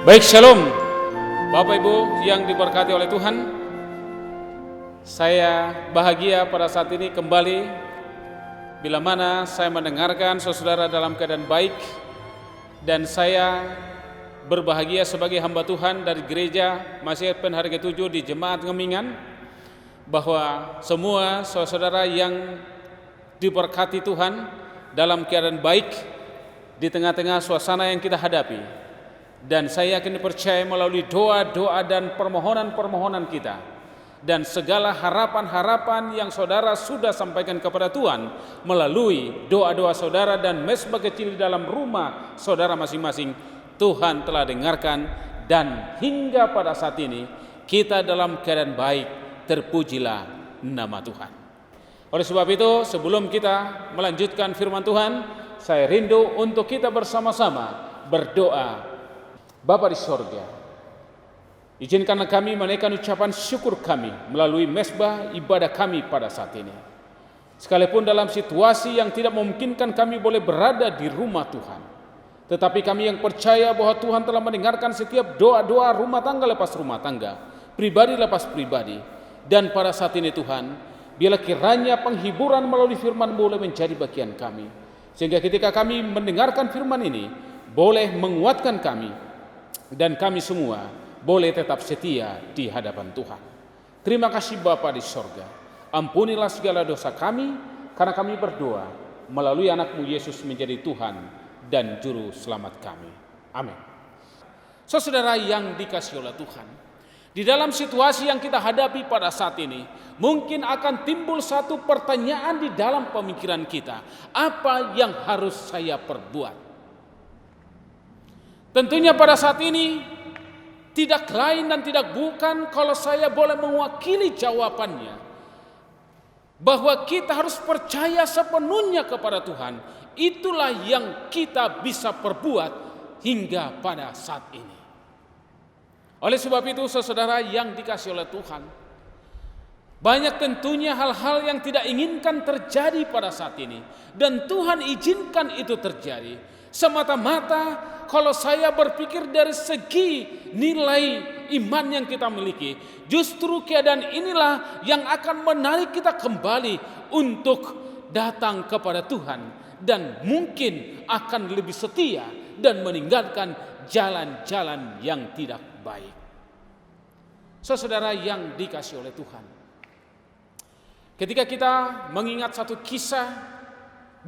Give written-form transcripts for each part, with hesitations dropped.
Baik, shalom Bapak Ibu yang diberkati oleh Tuhan. Saya bahagia pada saat ini kembali bila mana saya mendengarkan saudara dalam keadaan baik, dan saya berbahagia sebagai hamba Tuhan dari gereja Masjid Penharga 7 di Jemaat Ngemingan, bahwa semua saudara yang diberkati Tuhan dalam keadaan baik di tengah-tengah suasana yang kita hadapi. Dan saya yakin percaya melalui doa-doa dan permohonan-permohonan kita dan segala harapan-harapan yang saudara sudah sampaikan kepada Tuhan melalui doa-doa saudara dan mesbah kecil di dalam rumah saudara masing-masing, Tuhan telah dengarkan, dan hingga pada saat ini kita dalam keadaan baik. Terpujilah nama Tuhan. Oleh sebab itu, sebelum kita melanjutkan firman Tuhan, saya rindu untuk kita bersama-sama berdoa. Bapa di sorga, izinkanlah kami menaikkan ucapan syukur kami melalui mesbah ibadah kami pada saat ini. Sekalipun dalam situasi yang tidak memungkinkan kami boleh berada di rumah Tuhan, tetapi kami yang percaya bahwa Tuhan telah mendengarkan setiap doa-doa rumah tangga lepas rumah tangga, pribadi lepas pribadi. Dan pada saat ini Tuhan, biarlah kiranya penghiburan melalui firman boleh menjadi bagian kami, sehingga ketika kami mendengarkan firman ini boleh menguatkan kami, dan kami semua boleh tetap setia di hadapan Tuhan. Terima kasih Bapa di sorga. Ampunilah segala dosa kami, karena kami berdoa melalui anak-Mu Yesus menjadi Tuhan dan Juru Selamat kami. Amin. Saudara yang dikasihi oleh Tuhan, di dalam situasi yang kita hadapi pada saat ini, mungkin akan timbul satu pertanyaan di dalam pemikiran kita. Apa yang harus saya perbuat? Tentunya pada saat ini tidak lain dan tidak bukan kalau saya boleh mewakili jawabannya, bahwa kita harus percaya sepenuhnya kepada Tuhan. Itulah yang kita bisa perbuat hingga pada saat ini. Oleh sebab itu saudara yang dikasihi oleh Tuhan, banyak tentunya hal-hal yang tidak inginkan terjadi pada saat ini, dan Tuhan izinkan itu terjadi semata-mata kalau saya berpikir dari segi nilai iman yang kita miliki. Justru keadaan inilah yang akan menarik kita kembali untuk datang kepada Tuhan, dan mungkin akan lebih setia dan meninggalkan jalan-jalan yang tidak baik. Saudara yang dikasihi oleh Tuhan, ketika kita mengingat satu kisah,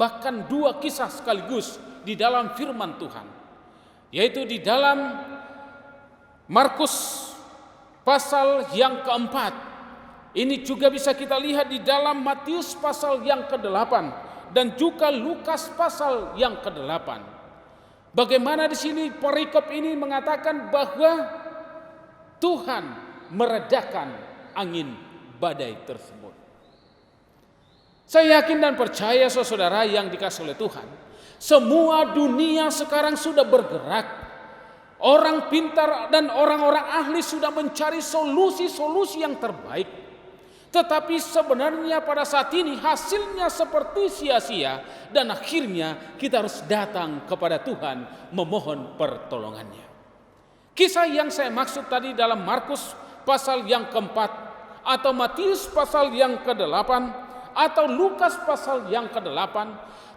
bahkan dua kisah sekaligus di dalam firman Tuhan, yaitu di dalam Markus pasal yang keempat. Ini juga bisa kita lihat di dalam Matius pasal yang ke-8 dan juga Lukas pasal yang ke-8. Bagaimana di sini perikop ini mengatakan bahwa Tuhan meredakan angin badai tersebut. Saya yakin dan percaya saudara yang dikasihi oleh Tuhan, semua dunia sekarang sudah bergerak. Orang pintar dan orang-orang ahli sudah mencari solusi-solusi yang terbaik. Tetapi sebenarnya pada saat ini hasilnya seperti sia-sia, dan akhirnya kita harus datang kepada Tuhan memohon pertolongannya. Kisah yang saya maksud tadi dalam Markus pasal yang keempat, atau Matius pasal yang ke-8, atau Lukas pasal yang ke-8,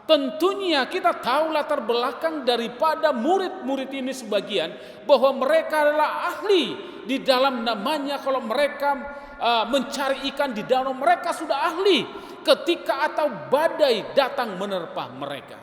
tentunya kita tahu latar belakang daripada murid-murid ini sebagian, bahwa mereka adalah ahli di dalam namanya. Kalau mereka mencari ikan di danau, mereka sudah ahli ketika atau badai datang menerpa mereka.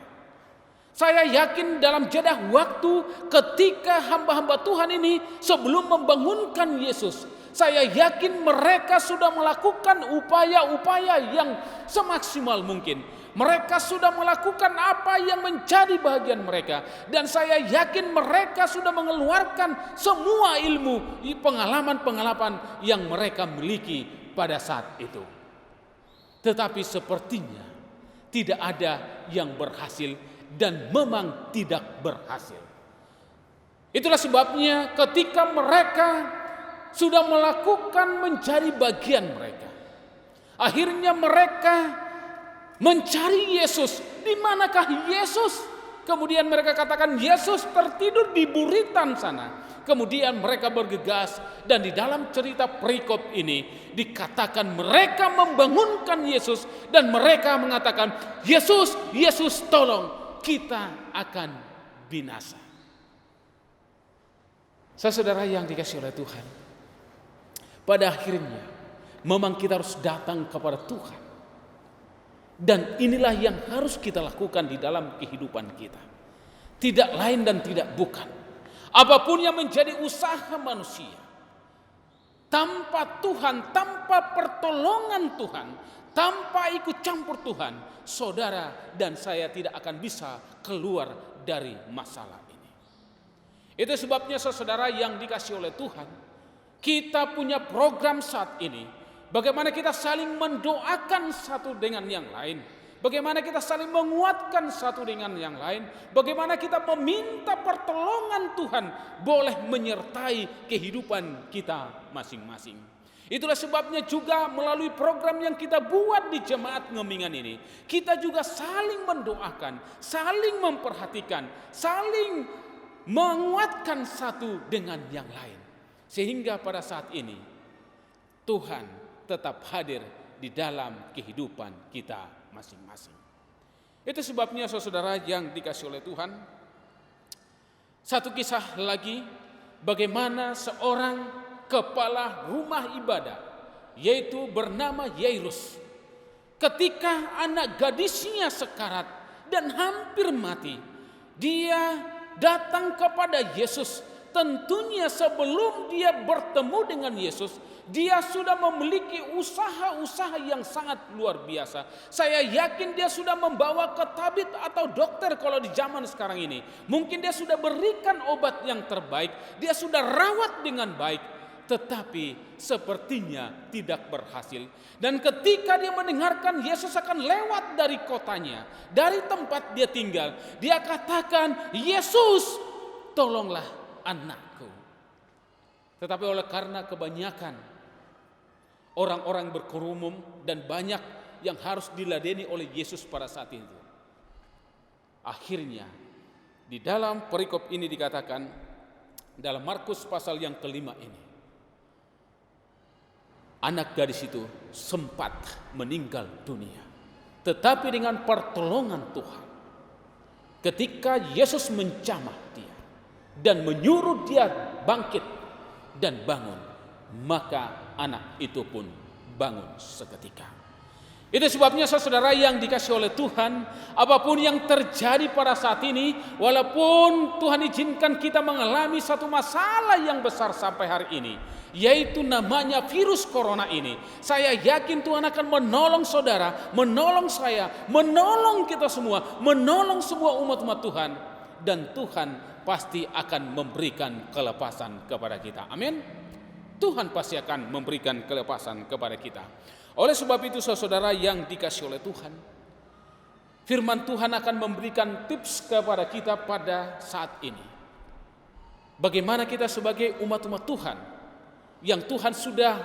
Saya yakin dalam jeda waktu ketika hamba-hamba Tuhan ini sebelum membangunkan Yesus, saya yakin mereka sudah melakukan upaya-upaya yang semaksimal mungkin. Mereka sudah melakukan apa yang menjadi bagian mereka. Dan saya yakin mereka sudah mengeluarkan semua ilmu, pengalaman-pengalaman yang mereka miliki pada saat itu. Tetapi sepertinya tidak ada yang berhasil, dan memang tidak berhasil. Itulah sebabnya ketika mereka sudah melakukan menjadi bagian mereka, akhirnya mereka mencari Yesus. Di manakah Yesus? Kemudian mereka katakan Yesus tertidur di buritan sana. Kemudian mereka bergegas, dan di dalam cerita perikop ini dikatakan mereka membangunkan Yesus dan mereka mengatakan, Yesus, Yesus tolong, kita akan binasa. Saudara yang dikasihi oleh Tuhan, pada akhirnya memang kita harus datang kepada Tuhan. Dan inilah yang harus kita lakukan di dalam kehidupan kita. Tidak lain dan tidak bukan. Apapun yang menjadi usaha manusia, tanpa Tuhan, tanpa pertolongan Tuhan, tanpa ikut campur Tuhan, saudara dan saya tidak akan bisa keluar dari masalah ini. Itu sebabnya saudara yang dikasihi oleh Tuhan, kita punya program saat ini. Bagaimana kita saling mendoakan satu dengan yang lain. Bagaimana kita saling menguatkan satu dengan yang lain. Bagaimana kita meminta pertolongan Tuhan boleh menyertai kehidupan kita masing-masing. Itulah sebabnya juga melalui program yang kita buat di Jemaat Ngemingan ini, kita juga saling mendoakan, saling memperhatikan, saling menguatkan satu dengan yang lain. Sehingga pada saat ini Tuhan tetap hadir di dalam kehidupan kita masing-masing. Itu sebabnya saudara yang dikasihi oleh Tuhan, satu kisah lagi bagaimana seorang kepala rumah ibadah yaitu bernama Yairus, ketika anak gadisnya sekarat dan hampir mati, dia datang kepada Yesus. Tentunya sebelum dia bertemu dengan Yesus, dia sudah memiliki usaha-usaha yang sangat luar biasa. Saya yakin dia sudah membawa ke tabib atau dokter kalau di zaman sekarang ini. Mungkin dia sudah berikan obat yang terbaik, dia sudah rawat dengan baik, tetapi sepertinya tidak berhasil. Dan ketika dia mendengarkan Yesus akan lewat dari kotanya, dari tempat dia tinggal, dia katakan, Yesus, tolonglah anakku. Tetapi oleh karena kebanyakan orang-orang berkerumun dan banyak yang harus diladeni oleh Yesus pada saat itu, akhirnya di dalam perikop ini dikatakan dalam Markus pasal yang kelima ini, anak gadis itu sempat meninggal dunia. Tetapi dengan pertolongan Tuhan, ketika Yesus menjamah dia dan menyuruh dia bangkit dan bangun, maka anak itu pun bangun seketika. Itu sebabnya saudara yang dikasihi oleh Tuhan, apapun yang terjadi pada saat ini, walaupun Tuhan izinkan kita mengalami satu masalah yang besar sampai hari ini, yaitu namanya virus corona ini, saya yakin Tuhan akan menolong saudara, menolong saya, menolong kita semua, menolong semua umat-umat Tuhan, dan Tuhan pasti akan memberikan kelepasan kepada kita. Amin. Tuhan pasti akan memberikan kelepasan kepada kita. Oleh sebab itu saudara yang dikasihi oleh Tuhan, firman Tuhan akan memberikan tips kepada kita pada saat ini. Bagaimana kita sebagai umat-umat Tuhan yang Tuhan sudah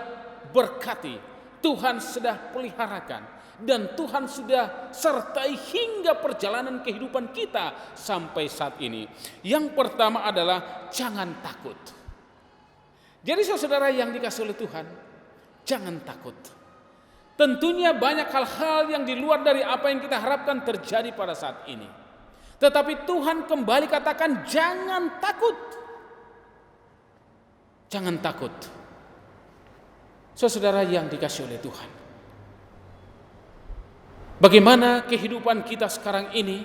berkati, Tuhan sudah peliharakan, dan Tuhan sudah sertai hingga perjalanan kehidupan kita sampai saat ini. Yang pertama adalah jangan takut. Jadi saudara yang dikasihi oleh Tuhan, jangan takut. Tentunya banyak hal-hal yang di luar dari apa yang kita harapkan terjadi pada saat ini. Tetapi Tuhan kembali katakan jangan takut. Jangan takut. Saudara yang dikasihi oleh Tuhan, bagaimana kehidupan kita sekarang ini,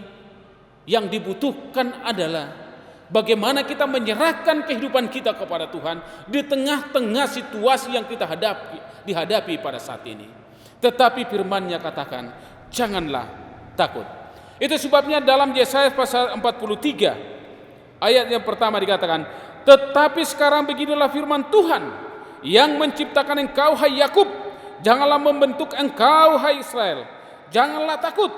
yang dibutuhkan adalah bagaimana kita menyerahkan kehidupan kita kepada Tuhan di tengah-tengah situasi yang kita dihadapi pada saat ini. Tetapi firman-Nya katakan, janganlah takut. Itu sebabnya dalam Yesaya pasal 43 ayat yang pertama dikatakan, tetapi sekarang beginilah firman Tuhan yang menciptakan engkau hai Yakub, janganlah membentuk engkau hai Israel. Janganlah takut,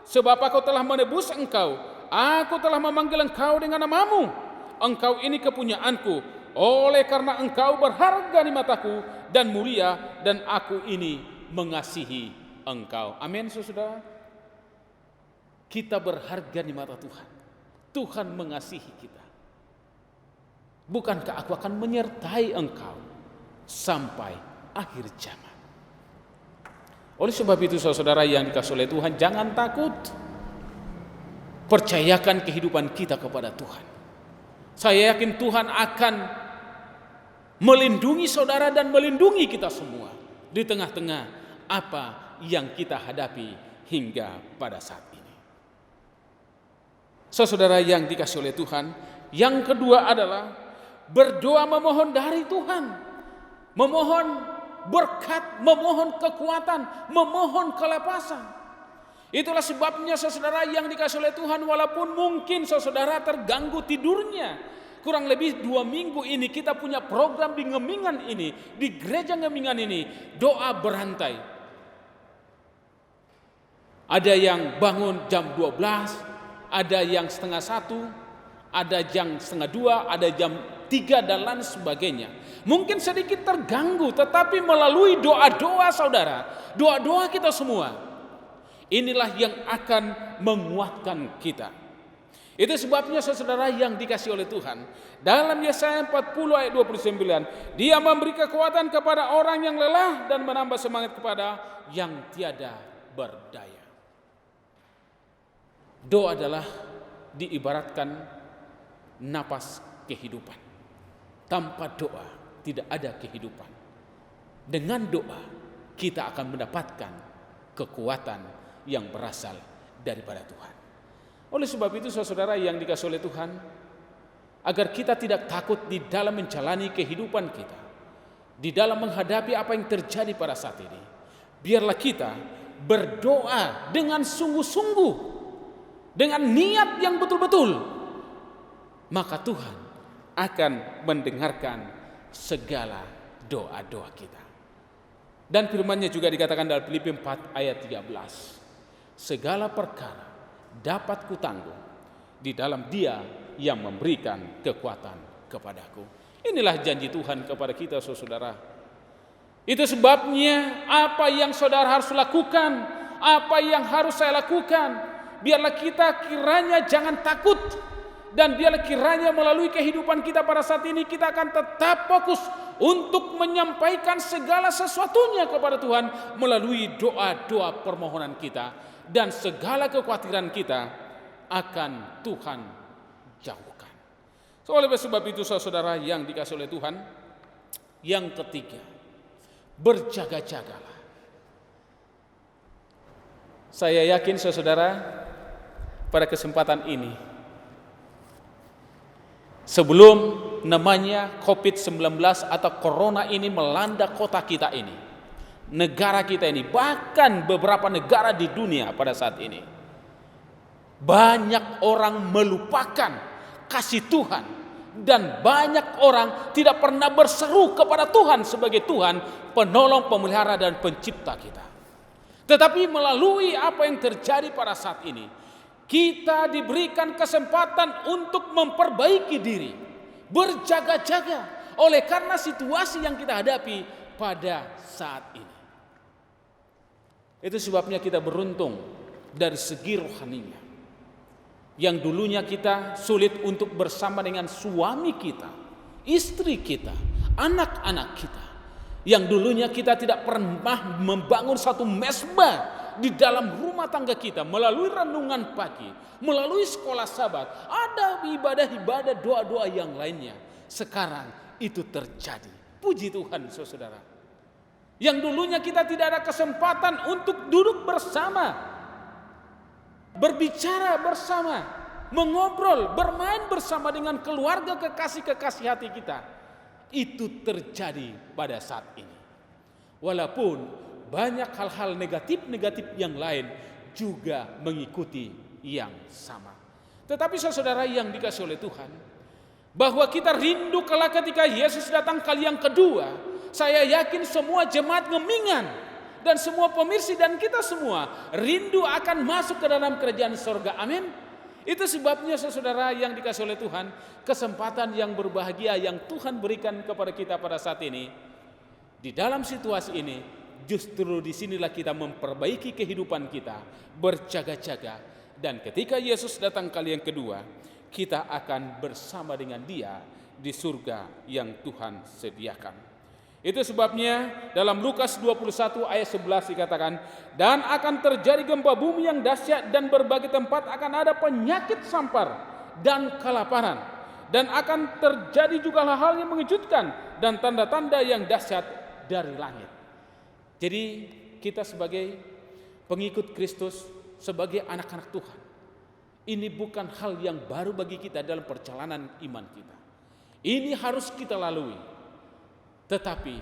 sebab aku telah menebus engkau. Aku telah memanggil engkau dengan namamu. Engkau ini kepunyaanku, oleh karena engkau berharga di mataku dan mulia, dan aku ini mengasihi engkau. Amin, saudara. Kita berharga di mata Tuhan. Tuhan mengasihi kita. Bukankah aku akan menyertai engkau sampai akhir zaman? Oleh sebab itu saudara yang dikasihi oleh Tuhan, jangan takut. Percayakan kehidupan kita kepada Tuhan. Saya yakin Tuhan akan melindungi saudara dan melindungi kita semua di tengah-tengah apa yang kita hadapi hingga pada saat ini. Saudara yang dikasihi oleh Tuhan, yang kedua adalah berdoa memohon dari Tuhan. Memohon berkat, memohon kekuatan, memohon kelepasan. Itulah sebabnya saudara yang dikasihi oleh Tuhan, walaupun mungkin saudara terganggu tidurnya, kurang lebih 2 minggu ini kita punya program di Ngemingan ini, di gereja Ngemingan ini, doa berantai. Ada yang bangun jam 12, ada yang setengah 1, ada yang setengah 2, ada jam 3 dan lain sebagainya. Mungkin sedikit terganggu, tetapi melalui doa-doa saudara, doa-doa kita semua, inilah yang akan menguatkan kita. Itu sebabnya saudara yang dikasihi oleh Tuhan, dalam Yesaya 40 ayat 29, Dia memberi kekuatan kepada orang yang lelah dan menambah semangat kepada yang tiada berdaya. Doa adalah diibaratkan napas kehidupan. Tanpa doa tidak ada kehidupan. Dengan doa kita akan mendapatkan kekuatan yang berasal daripada Tuhan. Oleh sebab itu saudara yang dikasihi oleh Tuhan, agar kita tidak takut di dalam menjalani kehidupan kita, di dalam menghadapi apa yang terjadi pada saat ini, biarlah kita berdoa dengan sungguh-sungguh, dengan niat yang betul-betul, maka Tuhan akan mendengarkan segala doa-doa kita. Dan firman-Nya juga dikatakan dalam Filipi 4 ayat 13, segala perkara dapat kutanggung di dalam Dia yang memberikan kekuatan kepadaku. Inilah janji Tuhan kepada kita saudara. Itu sebabnya apa yang saudara harus lakukan, apa yang harus saya lakukan, biarlah kita kiranya jangan takut, dan biarlah kiranya melalui kehidupan kita pada saat ini kita akan tetap fokus untuk menyampaikan segala sesuatunya kepada Tuhan melalui doa-doa permohonan kita, dan segala kekhawatiran kita akan Tuhan jauhkan. Oleh sebab itu saudara yang dikasihi oleh Tuhan, yang ketiga, berjaga-jagalah. Saya yakin saudara, pada kesempatan ini, sebelum namanya COVID-19 atau Corona ini melanda kota kita ini, negara kita ini, bahkan beberapa negara di dunia pada saat ini, banyak orang melupakan kasih Tuhan, dan banyak orang tidak pernah berseru kepada Tuhan sebagai Tuhan, penolong, pemelihara, dan pencipta kita. Tetapi melalui apa yang terjadi pada saat ini, kita diberikan kesempatan untuk memperbaiki diri, berjaga-jaga oleh karena situasi yang kita hadapi pada saat ini. Itu sebabnya kita beruntung dari segi rohaninya. Yang dulunya kita sulit untuk bersama dengan suami kita, istri kita, anak-anak kita. Yang dulunya kita tidak pernah membangun satu mesbah di dalam rumah tangga kita melalui renungan pagi, melalui sekolah sabat, ada ibadah-ibadah, doa-doa yang lainnya. Sekarang itu terjadi. Puji Tuhan saudara. Yang dulunya kita tidak ada kesempatan untuk duduk bersama, berbicara bersama, mengobrol, bermain bersama dengan keluarga kekasih-kekasih hati kita. Itu terjadi pada saat ini. Walaupun banyak hal-hal negatif-negatif yang lain juga mengikuti yang sama. Tetapi saudara yang dikasihi oleh Tuhan, bahwa kita rindu kala ketika Yesus datang kali yang kedua. Saya yakin semua jemaat Ngemingan dan semua pemirsa dan kita semua rindu akan masuk ke dalam kerajaan surga. Amin. Itu sebabnya saudara yang dikasihi oleh Tuhan, kesempatan yang berbahagia yang Tuhan berikan kepada kita pada saat ini. Di dalam situasi ini, justru disinilah kita memperbaiki kehidupan kita, berjaga-jaga. Dan ketika Yesus datang kali yang kedua, kita akan bersama dengan Dia di surga yang Tuhan sediakan. Itu sebabnya dalam Lukas 21 ayat 11 dikatakan, dan akan terjadi gempa bumi yang dahsyat dan berbagai tempat akan ada penyakit sampar dan kelaparan, dan akan terjadi juga hal-hal yang mengejutkan dan tanda-tanda yang dahsyat dari langit. Jadi kita sebagai pengikut Kristus, sebagai anak-anak Tuhan, ini bukan hal yang baru bagi kita dalam perjalanan iman kita. Ini harus kita lalui. Tetapi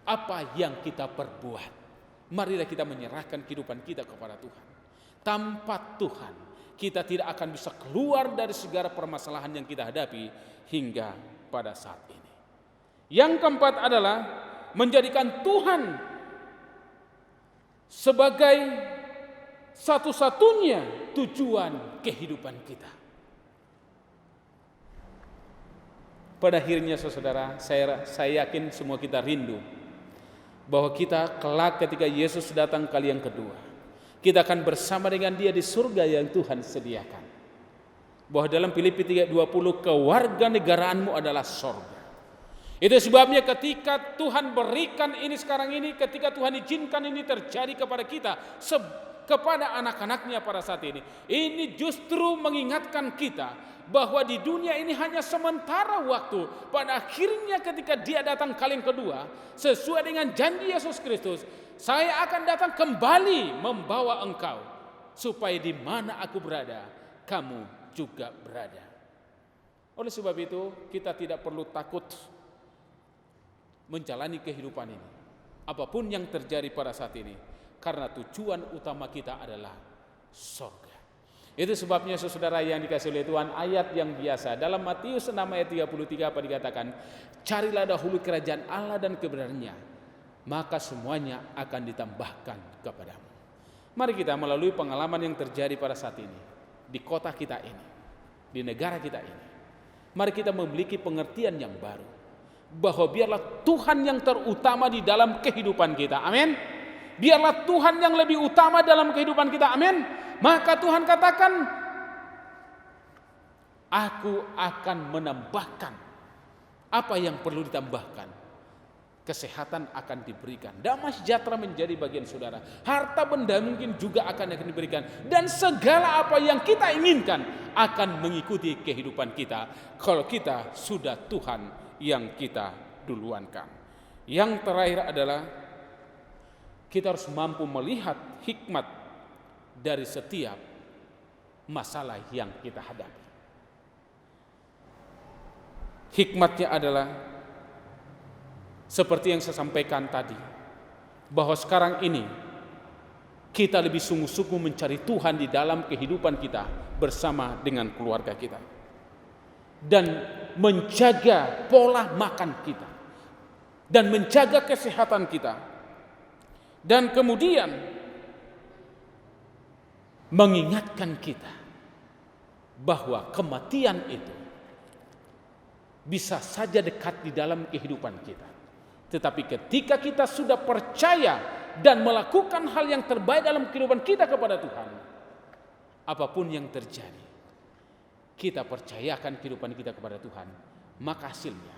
apa yang kita perbuat? Marilah kita menyerahkan kehidupan kita kepada Tuhan. Tanpa Tuhan, kita tidak akan bisa keluar dari segala permasalahan yang kita hadapi hingga pada saat ini. Yang keempat adalah menjadikan Tuhan sebagai satu-satunya tujuan kehidupan kita. Pada akhirnya saudara, saya yakin semua kita rindu bahwa kita kelak ketika Yesus datang kali yang kedua, kita akan bersama dengan Dia di surga yang Tuhan sediakan. Bahwa dalam Filipi 3:20, kewarganegaraanmu adalah surga. Itu sebabnya ketika Tuhan berikan ini sekarang ini, ketika Tuhan izinkan ini terjadi kepada kita, kepada anak-anaknya pada saat ini justru mengingatkan kita bahwa di dunia ini hanya sementara waktu. Pada akhirnya ketika Dia datang kali yang kedua, sesuai dengan janji Yesus Kristus, saya akan datang kembali membawa engkau, supaya di mana aku berada, kamu juga berada. Oleh sebab itu, kita tidak perlu takut menjalani kehidupan ini, apapun yang terjadi pada saat ini, karena tujuan utama kita adalah surga. Itu sebabnya saudara yang dikasihi oleh Tuhan, ayat yang biasa dalam Matius 6 ayat 33 apa dikatakan, carilah dahulu kerajaan Allah dan kebenarannya, maka semuanya akan ditambahkan kepadamu. Mari kita melalui pengalaman yang terjadi pada saat ini, di kota kita ini, di negara kita ini, mari kita memiliki pengertian yang baru, bahwa biarlah Tuhan yang terutama di dalam kehidupan kita. Amin. Biarlah Tuhan yang lebih utama dalam kehidupan kita. Amin. Maka Tuhan katakan, aku akan menambahkan apa yang perlu ditambahkan. Kesehatan akan diberikan, damai sejahtera menjadi bagian saudara, harta benda mungkin juga akan diberikan, dan segala apa yang kita inginkan akan mengikuti kehidupan kita kalau kita sudah Tuhan yang kita duluankan. Yang terakhir adalah kita harus mampu melihat hikmat dari setiap masalah yang kita hadapi. Hikmatnya adalah seperti yang saya sampaikan tadi, bahwa sekarang ini kita lebih sungguh-sungguh mencari Tuhan di dalam kehidupan kita bersama dengan keluarga kita, dan menjaga pola makan kita, dan menjaga kesehatan kita, dan kemudian mengingatkan kita bahwa kematian itu bisa saja dekat di dalam kehidupan kita. Tetapi ketika kita sudah percaya dan melakukan hal yang terbaik dalam kehidupan kita kepada Tuhan, apapun yang terjadi, kita percayakan kehidupan kita kepada Tuhan, maka hasilnya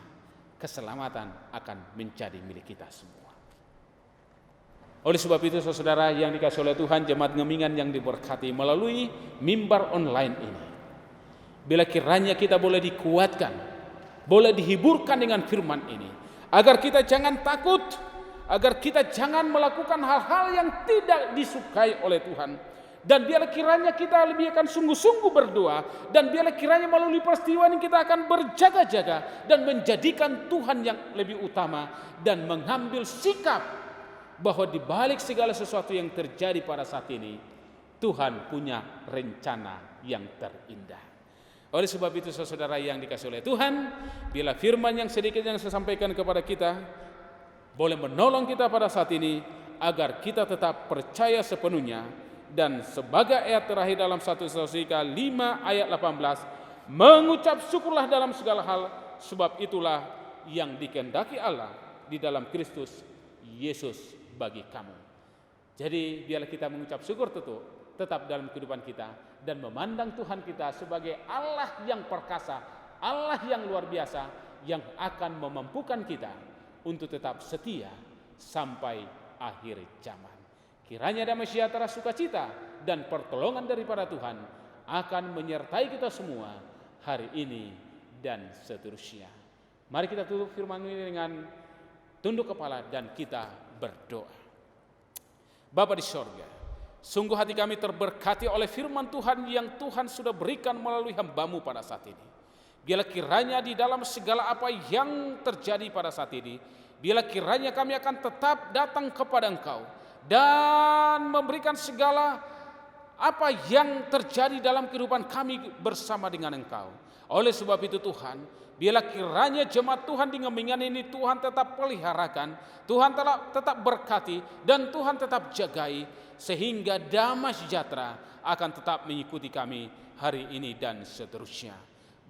keselamatan akan menjadi milik kita semua. Oleh sebab itu saudara yang dikasihi oleh Tuhan, jemaat Ngemingan yang diberkati melalui mimbar online ini, bila kiranya kita boleh dikuatkan, boleh dihiburkan dengan firman ini, agar kita jangan takut, agar kita jangan melakukan hal-hal yang tidak disukai oleh Tuhan, dan biarlah kiranya kita lebih akan sungguh-sungguh berdoa, dan biarlah kiranya melalui peristiwa ini kita akan berjaga-jaga dan menjadikan Tuhan yang lebih utama, dan mengambil sikap bahwa di balik segala sesuatu yang terjadi pada saat ini, Tuhan punya rencana yang terindah. Oleh sebab itu saudara yang dikasihi oleh Tuhan, bila firman yang sedikit yang saya sampaikan kepada kita boleh menolong kita pada saat ini, agar kita tetap percaya sepenuhnya, dan sebagai ayat terakhir dalam 1 Tesalonika 5 ayat 18, mengucap syukurlah dalam segala hal, sebab itulah yang dikehendaki Allah di dalam Kristus Yesus bagi kamu. Jadi biarlah kita mengucap syukur tetap dalam kehidupan kita, dan memandang Tuhan kita sebagai Allah yang perkasa, Allah yang luar biasa yang akan memampukan kita untuk tetap setia sampai akhir zaman. Kiranya damai sejahtera, sukacita, dan pertolongan daripada Tuhan akan menyertai kita semua hari ini dan seterusnya. Mari kita tutup firman ini dengan tunduk kepala dan kita berdoa. Bapa di sorga, sungguh hati kami terberkati oleh firman Tuhan yang Tuhan sudah berikan melalui hamba-Mu pada saat ini. Biarlah kiranya di dalam segala apa yang terjadi pada saat ini, biarlah kiranya kami akan tetap datang kepada Engkau dan memberikan segala apa yang terjadi dalam kehidupan kami bersama dengan Engkau. Oleh sebab itu Tuhan, biarlah kiranya jemaat Tuhan di Ngemingan ini Tuhan tetap peliharakan, Tuhan tetap berkati, dan Tuhan tetap jagai, sehingga damai sejahtera akan tetap mengikuti kami hari ini dan seterusnya.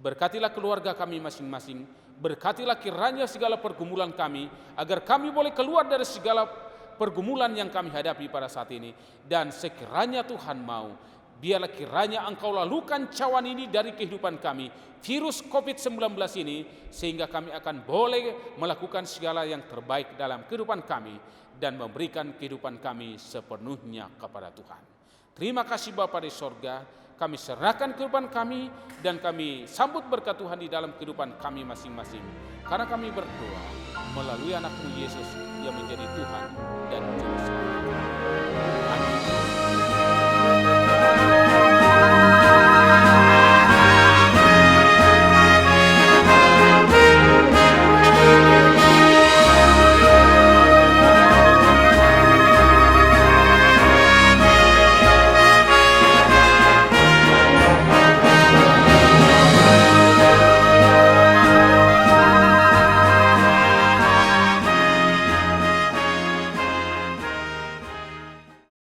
Berkatilah keluarga kami masing-masing, berkatilah kiranya segala pergumulan kami, agar kami boleh keluar dari segala pergumulan yang kami hadapi pada saat ini. Dan sekiranya Tuhan mau, biarlah kiranya Engkau lalukan cawan ini dari kehidupan kami, virus COVID-19 ini, sehingga kami akan boleh melakukan segala yang terbaik dalam kehidupan kami dan memberikan kehidupan kami sepenuhnya kepada Tuhan. Terima kasih Bapa di sorga, kami serahkan kehidupan kami dan kami sambut berkat Tuhan di dalam kehidupan kami masing-masing. Karena kami berdoa melalui anak-Mu Yesus yang menjadi Tuhan dan Juru Selamat. Amin.